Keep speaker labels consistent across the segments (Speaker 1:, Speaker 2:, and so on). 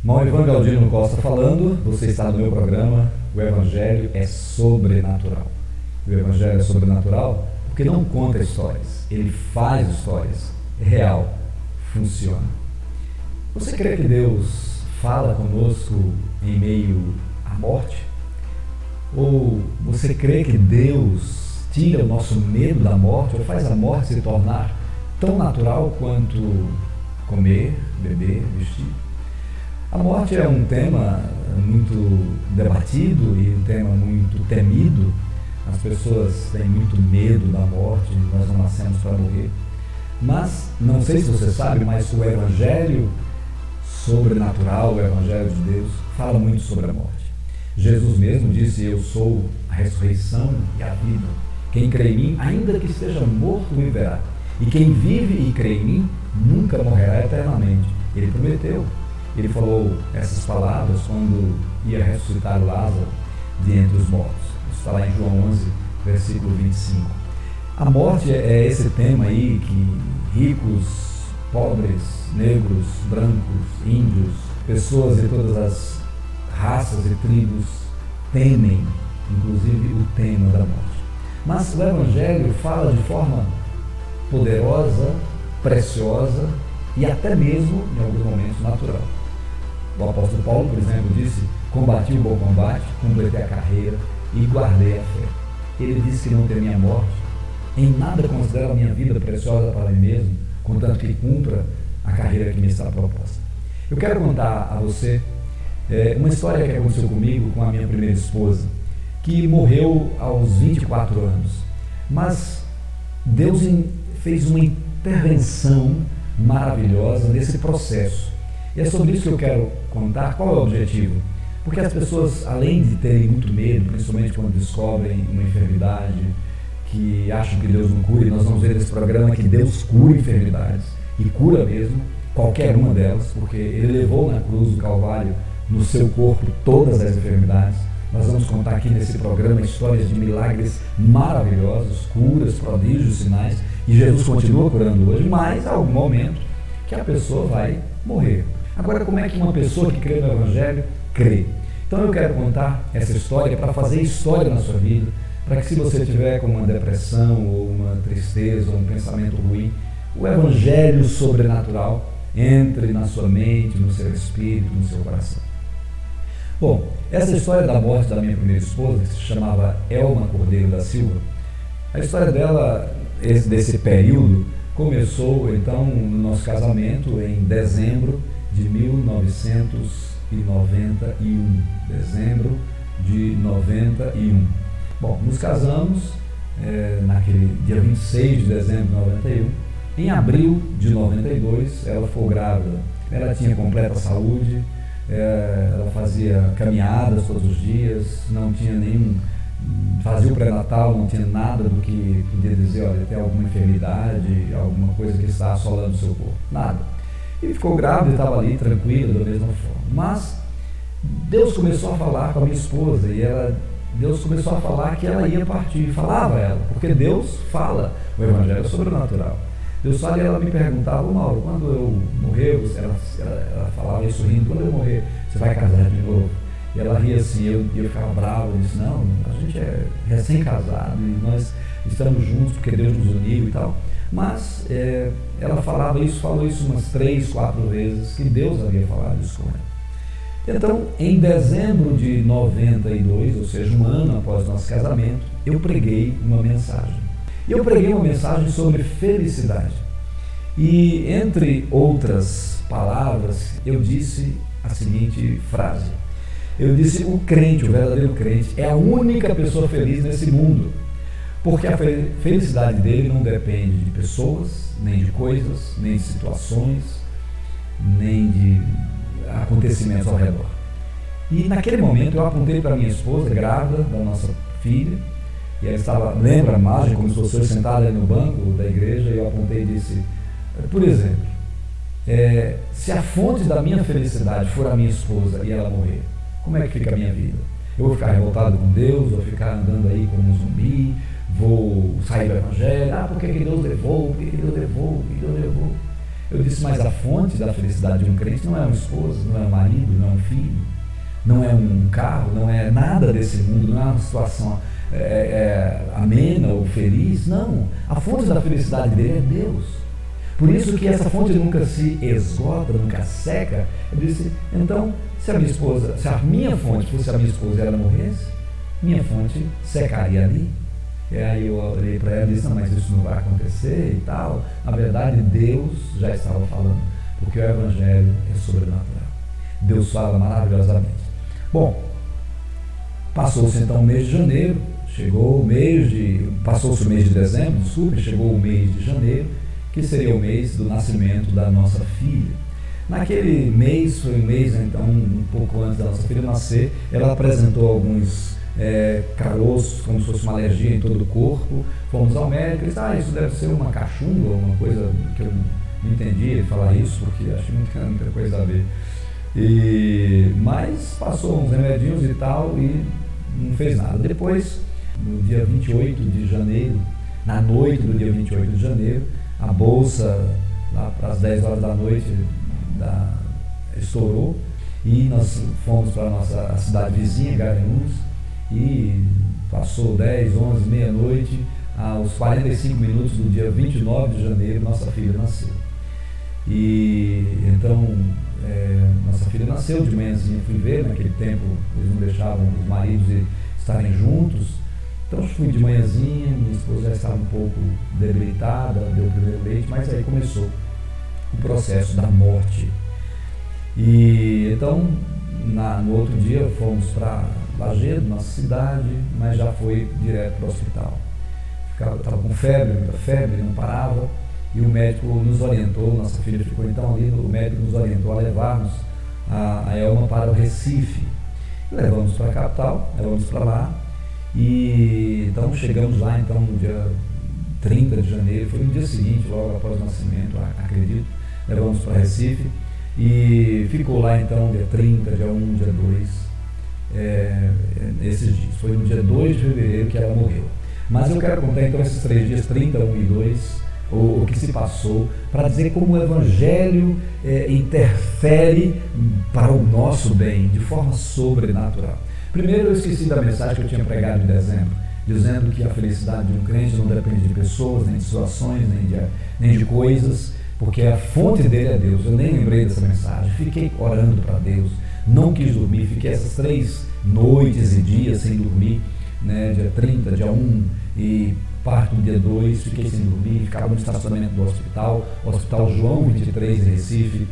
Speaker 1: Maurivan Galdino Costa falando, você está no meu programa, o Evangelho é sobrenatural. O Evangelho é sobrenatural porque não conta histórias, ele faz histórias, é real, funciona. Você crê que Deus fala conosco em meio à morte? Ou você crê que Deus tira o nosso medo da morte ou faz a morte se tornar tão natural quanto comer, beber, vestir? A morte é um tema muito debatido e um tema muito temido. As pessoas têm muito medo da morte, nós não nascemos para morrer. Mas, não sei se você sabe, mas o Evangelho sobrenatural, o Evangelho de Deus, fala muito sobre a morte. Jesus mesmo disse, eu sou a ressurreição e a vida. Quem crê em mim, ainda que esteja morto, viverá. E quem vive e crê em mim, nunca morrerá eternamente. Ele prometeu. Ele falou essas palavras quando ia ressuscitar Lázaro de entre os mortos. Isso está lá em João 11, versículo 25. A morte é esse tema aí que ricos, pobres, negros, brancos, índios, pessoas de todas as raças e tribos temem, inclusive o tema da morte. Mas o Evangelho fala de forma poderosa, preciosa e até mesmo, em alguns momentos, natural. O apóstolo Paulo, por exemplo, disse, combati o bom combate, completei a carreira e guardei a fé. Ele disse que não temia a morte, em nada considera a minha vida preciosa para mim mesmo, contanto que cumpra a carreira que me está proposta. Eu quero contar a você uma história que aconteceu comigo com a minha primeira esposa, que morreu aos 24 anos. Mas Deus fez uma intervenção maravilhosa nesse processo. E é sobre isso que eu quero contar. Qual é o objetivo? Porque as pessoas, além de terem muito medo, principalmente quando descobrem uma enfermidade, que acham que Deus não cura, e nós vamos ver nesse programa que Deus cura enfermidades, e cura mesmo, qualquer uma delas, porque Ele levou na cruz do Calvário, no seu corpo, todas as enfermidades. Nós vamos contar aqui nesse programa histórias de milagres maravilhosos, curas, prodígios, sinais, e Jesus continua curando hoje, mas há algum momento que a pessoa vai morrer. Agora, como é que uma pessoa que crê no Evangelho crê? Então eu quero contar essa história para fazer história na sua vida, para que se você tiver com uma depressão, ou uma tristeza, ou um pensamento ruim, o Evangelho sobrenatural entre na sua mente, no seu espírito, no seu coração. Bom, essa história da morte da minha primeira esposa, que se chamava Elma Cordeiro da Silva, a história dela, desse período, começou então no nosso casamento em dezembro de 1991. Dezembro de 91. Bom, nos casamos naquele dia 26 de dezembro de 91. Em abril de 92, ela ficou grávida. Ela tinha completa saúde, ela fazia caminhadas todos os dias, não tinha fazia o pré-natal, não tinha nada do que podia dizer, olha, tem alguma enfermidade, alguma coisa que está assolando o seu corpo. Nada. E ficou grávida e estava ali, tranquila, da mesma forma. Mas Deus começou a falar com a minha esposa e Deus começou a falar que ela ia partir. Falava ela, porque Deus fala, o Evangelho é sobrenatural. Deus fala e ela me perguntava, Mauro, quando eu morrer, ela falava isso rindo, quando eu morrer, você vai casar de novo? E ela ria assim, eu ficava bravo, eu disse, não, a gente é recém-casado e nós estamos juntos porque Deus nos uniu e tal. Mas ela falou isso umas 3, 4 vezes, que Deus havia falado isso com ela. Então, em dezembro de 92, ou seja, um ano após nosso casamento, eu preguei uma mensagem. E eu preguei uma mensagem sobre felicidade. E, entre outras palavras, eu disse a seguinte frase. Eu disse, o crente, o verdadeiro crente, é a única pessoa feliz nesse mundo. Porque a felicidade dele não depende de pessoas, nem de coisas, nem de situações, nem de acontecimentos ao redor. E naquele momento eu apontei para minha esposa, grávida da nossa filha, e ela estava, lembra a imagem, como se fosse sentada no banco da igreja, e eu apontei e disse, por exemplo, se a fonte da minha felicidade for a minha esposa e ela morrer, como é que fica a minha vida? Eu vou ficar revoltado com Deus, vou ficar andando aí como um zumbi, vou sair do Evangelho, por que Deus levou, por que Deus levou, por que Deus levou? Eu disse, mas a fonte da felicidade de um crente não é uma esposa, não é um marido, não filho, não é um carro, não é nada desse mundo, não é uma situação amena ou feliz, não. A fonte da felicidade dele é Deus. Por isso que essa fonte nunca se esgota, nunca seca. Eu disse, então, se a minha fonte fosse a minha esposa e ela morresse, minha fonte secaria ali. E aí eu olhei para ela e disse, não, mas isso não vai acontecer e tal. Na verdade, Deus já estava falando, porque o Evangelho é sobrenatural. Deus fala maravilhosamente. Bom, passou-se então o mês de janeiro, passou-se o mês de dezembro, desculpe, chegou o mês de janeiro, que seria o mês do nascimento da nossa filha. Naquele mês, foi um mês então, um pouco antes da nossa filha nascer, ela apresentou alguns caroços, como se fosse uma alergia em todo o corpo. Fomos ao médico e disse, isso deve ser uma cachumba, uma coisa que eu não entendi ele falar isso, porque acho que muita coisa a ver. Mas passou uns remedinhos e tal e não fez nada. Depois, no dia 28 de janeiro, na noite do dia 28 de janeiro, a bolsa, lá para as 10 horas da noite, estourou e nós fomos para a nossa cidade vizinha, Garanhuns, e passou 10, 11, meia-noite, aos 45 minutos do dia 29 de janeiro, nossa filha nasceu. E então, nossa filha nasceu de manhãzinha, fui ver, naquele tempo eles não deixavam os maridos estarem juntos, então fui de manhãzinha, minha esposa já estava um pouco debilitada, deu o primeiro leite, mas aí começou o processo da morte. E então, no outro dia, fomos para Lajedo, nossa cidade, mas já foi direto para o hospital. Estava com febre, muita febre, não parava, e o médico nos orientou, nossa filha ficou então ali, o médico nos orientou a levarmos a Elma para o Recife. Levamos para a capital, levamos para lá, e então chegamos lá então no dia 30 de janeiro, foi no dia seguinte, logo após o nascimento, acredito, levamos para Recife, e ficou lá então dia 30, dia 1, dia 2, esses dias. Foi no dia 2 de fevereiro que ela morreu. Mas eu quero contar então esses 3 dias, 30, 1 e 2, o que se passou, para dizer como o Evangelho interfere para o nosso bem, de forma sobrenatural. Primeiro, eu esqueci da mensagem que eu tinha pregado em dezembro, dizendo que a felicidade de um crente não depende de pessoas, nem de situações, nem de coisas, porque a fonte dele é Deus. Eu nem lembrei dessa mensagem, fiquei orando para Deus, não quis dormir, fiquei essas 3 noites e dias sem dormir, né, dia 30, dia 1 e parte do dia 2, fiquei sem dormir, ficava no estacionamento do hospital, Hospital João 23 em Recife,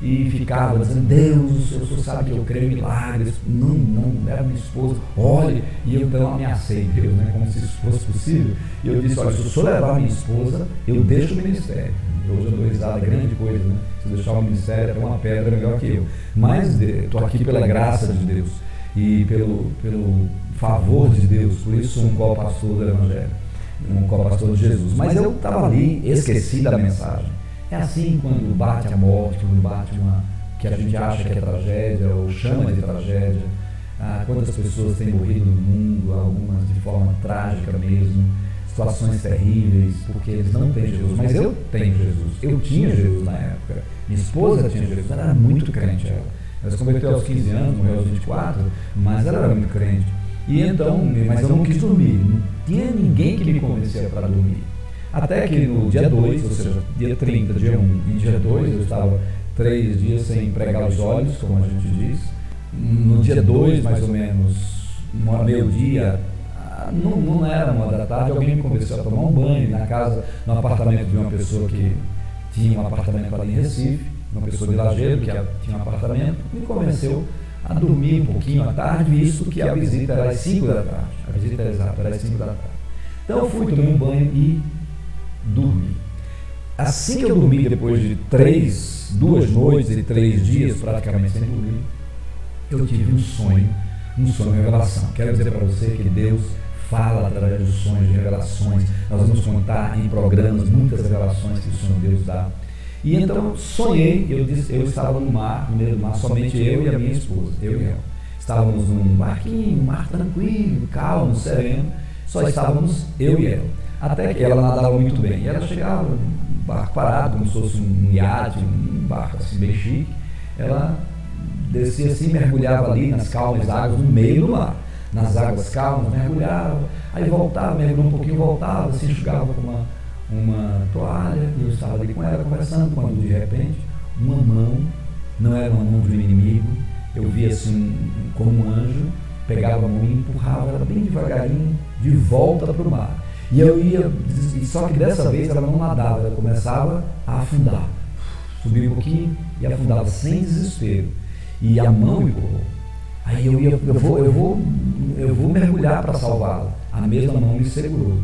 Speaker 1: e ficava dizendo, Deus, o Senhor sabe que eu creio em milagres, não, era minha esposa, olhe, e eu então ameacei Deus, né, como se isso fosse possível, e eu disse, olha, se o Senhor levar minha esposa, eu deixo o ministério. Hoje eu dou risada, é grande coisa, né? Se eu deixar o ministério, é uma pedra melhor que eu. Mas estou aqui pela graça de Deus e pelo favor de Deus, por isso sou um co-pastor do Evangelho, um co-pastor de Jesus. Mas eu estava ali, esqueci da mensagem. É assim quando bate a morte, quando bate uma que a gente acha que é tragédia ou chama de tragédia. Quantas pessoas têm morrido no mundo, algumas de forma trágica mesmo, situações terríveis, porque eles não têm Jesus, mas eu tenho Jesus, eu tinha Jesus na época, minha esposa tinha Jesus, ela era muito crente, ela se converteu aos 15 anos, morreu aos 24, mas ela era muito crente, e então, mas eu não quis dormir, não tinha ninguém que me convencia para dormir, até que no dia 2, ou seja, dia 30, dia 1 e dia 2, eu estava 3 dias sem pregar os olhos, como a gente diz, no dia 2, mais ou menos, meio-dia, não era 1 da tarde, alguém me convenceu a tomar um banho na casa, no apartamento de uma pessoa que tinha um apartamento ali em Recife, uma pessoa de Lajedo que tinha um apartamento, me convenceu a dormir um pouquinho à tarde, visto que a visita era às 5 da tarde, a visita era às 5 da tarde. Então eu fui, tomei um banho e dormi. Assim que eu dormi, depois de 2 noites e 3 dias praticamente sem dormir, eu tive um sonho de revelação. Quero dizer para você que Deus fala através dos sonhos, de revelações. Nós vamos contar em programas muitas revelações que o Senhor Deus dá. E então sonhei, eu estava no mar, no meio do mar, somente eu e a minha esposa, eu e ela. Estávamos num barquinho, um mar tranquilo, calmo, sereno, só estávamos eu e ela. Até que ela nadava muito bem. E ela chegava, um barco parado, como se fosse um iate, um barco assim bem chique. Ela descia assim, mergulhava ali nas calmas águas, no meio do mar, nas águas calmas, mergulhava, aí voltava, mergulhava um pouquinho, voltava, se enxugava com uma toalha, e eu estava ali com ela conversando, quando de repente, uma mão, não era uma mão de um inimigo, eu via assim, como um anjo, pegava a mão e empurrava ela bem devagarinho, de volta para o mar. E eu ia, só que dessa vez ela não nadava, ela começava a afundar. Subia um pouquinho e afundava sem desespero. E a mão me empurrou. Aí eu vou mergulhar para salvá-la. A mesma mão me segurou.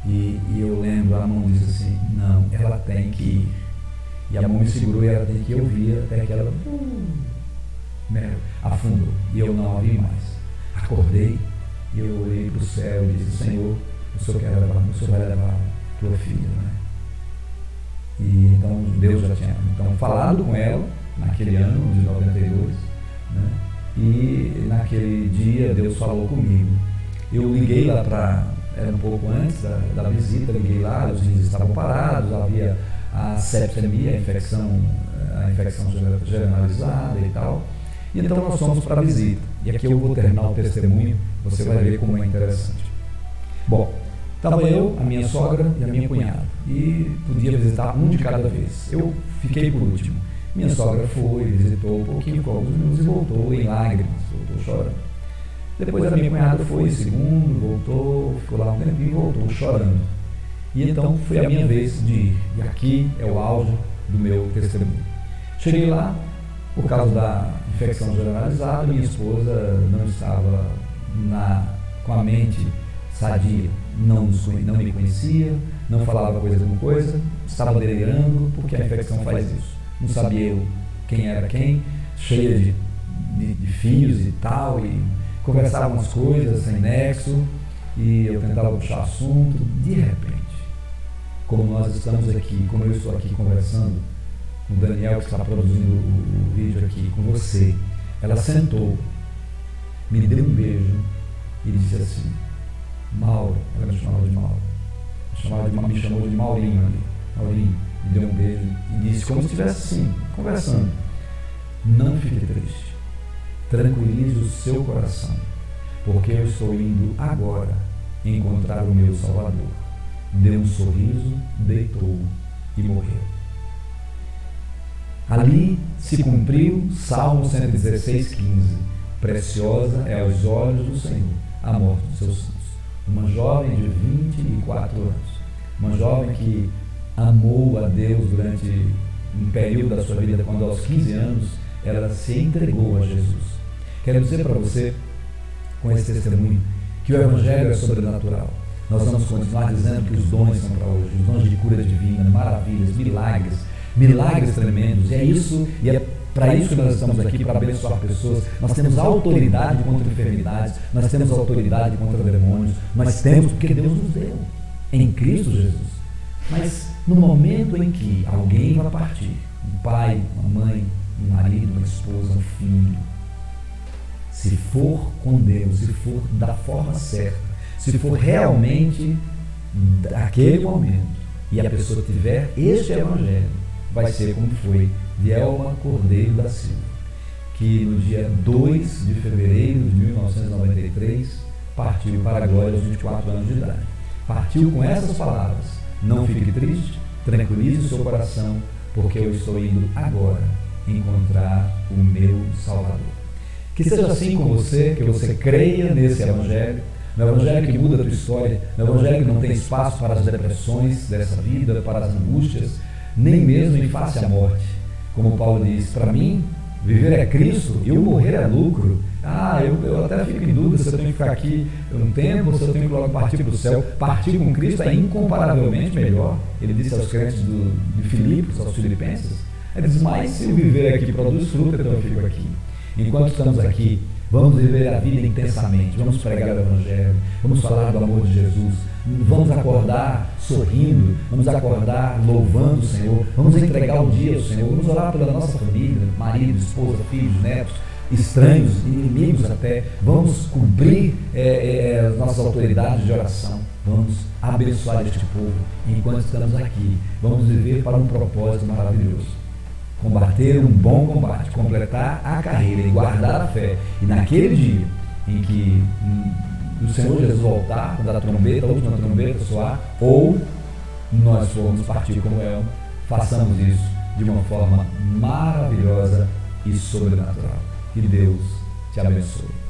Speaker 1: E eu lembro, a mão disse assim, não, ela tem que ir. E a mão me segurou e ela tem que ir. Eu via até que ela afundou. E eu não a vi mais. Acordei e eu olhei para o céu e disse, Senhor, o Senhor vai levar tua filha, né? E então Deus já tinha falado com ela naquele ano de 92, né? E naquele dia Deus falou comigo. Eu liguei lá era um pouco antes da visita, liguei lá, os rins estavam parados, havia a sepsemia, a infecção generalizada e tal. E então nós fomos para a visita. E aqui eu vou terminar o testemunho, você vai ver como é interessante. Bom, estava eu, a minha sogra e a minha cunhada. E podia visitar um de cada vez. Eu fiquei por último. Minha sogra foi, visitou um pouquinho, com alguns minutos e voltou em lágrimas, voltou chorando. Depois a minha cunhada foi, segundo, voltou, ficou lá um tempinho e voltou chorando. E então foi a minha vez de ir. E aqui é o auge do meu testemunho. Cheguei lá, por causa da infecção generalizada, minha esposa não estava com a mente sadia, não me conhecia, não falava coisa com coisa, estava delirando, porque a infecção faz isso. Não sabia eu quem era quem, cheia de filhos e tal, e conversava umas coisas sem nexo, e eu tentava puxar assunto. De repente, como nós estamos aqui, como eu estou aqui conversando com o Daniel, que está produzindo o vídeo aqui com você, ela sentou, me deu um beijo e disse assim, Mauro, ela me chamava de Mauro, me chamou de Maurinho ali, Maurinho, me deu um beijo e disse, como se estivesse assim, conversando, não fique triste, tranquilize o seu coração, porque eu estou indo agora encontrar o meu Salvador. Deu um sorriso, deitou e morreu. Ali se cumpriu Salmo 116,15. Preciosa é aos olhos do Senhor a morte dos seus santos. Uma jovem de 24 anos, uma jovem que amou a Deus durante um período da sua vida, quando aos 15 anos ela se entregou a Jesus. Quero dizer para você, com esse testemunho, que o Evangelho é sobrenatural. Nós vamos continuar dizendo que os dons são para hoje, os dons de cura divina, maravilhas, milagres tremendos. E é isso, e é para isso que nós estamos aqui, para abençoar pessoas. Nós temos autoridade contra enfermidades, nós temos autoridade contra demônios, nós temos porque Deus nos deu, em Cristo Jesus. Mas no momento em que alguém vai partir, um pai, uma mãe, um marido, uma esposa, um filho, se for com Deus, se for da forma certa, se for realmente daquele momento, e a pessoa tiver este Evangelho, vai ser como foi de Elma Cordeiro da Silva, que no dia 2 de fevereiro de 1993 partiu para a glória aos 24 anos de idade. Partiu com essas palavras: não fique triste, tranquilize o seu coração, porque eu estou indo agora encontrar o meu Salvador. Que seja assim com você, que você creia nesse Evangelho, no Evangelho que muda a tua história, no Evangelho que não tem espaço para as depressões dessa vida, para as angústias, nem mesmo em face à morte. Como Paulo diz, para mim, viver é Cristo e o morrer é lucro. Eu até fico em dúvida se eu tenho que ficar aqui um tempo ou se eu tenho que logo partir para o céu. Partir com Cristo é incomparavelmente melhor. Ele disse aos crentes de Filipos, aos filipenses, ele diz, mas se eu viver aqui produz fruto, então eu fico aqui. Enquanto estamos aqui, vamos viver a vida intensamente, vamos pregar o Evangelho, vamos falar do amor de Jesus, vamos acordar sorrindo, vamos acordar louvando o Senhor, vamos entregar o dia ao Senhor, vamos orar pela nossa família, marido, esposa, filhos, netos, estranhos, inimigos até, vamos cumprir as nossas autoridades de oração, vamos abençoar este povo enquanto estamos aqui, vamos viver para um propósito maravilhoso. combater um bom combate, completar a carreira e guardar a fé. E naquele dia em que o Senhor Jesus voltar, quando a última trombeta soar, ou nós formos partir como Elmo, façamos isso de uma forma maravilhosa e sobrenatural. Que Deus te abençoe.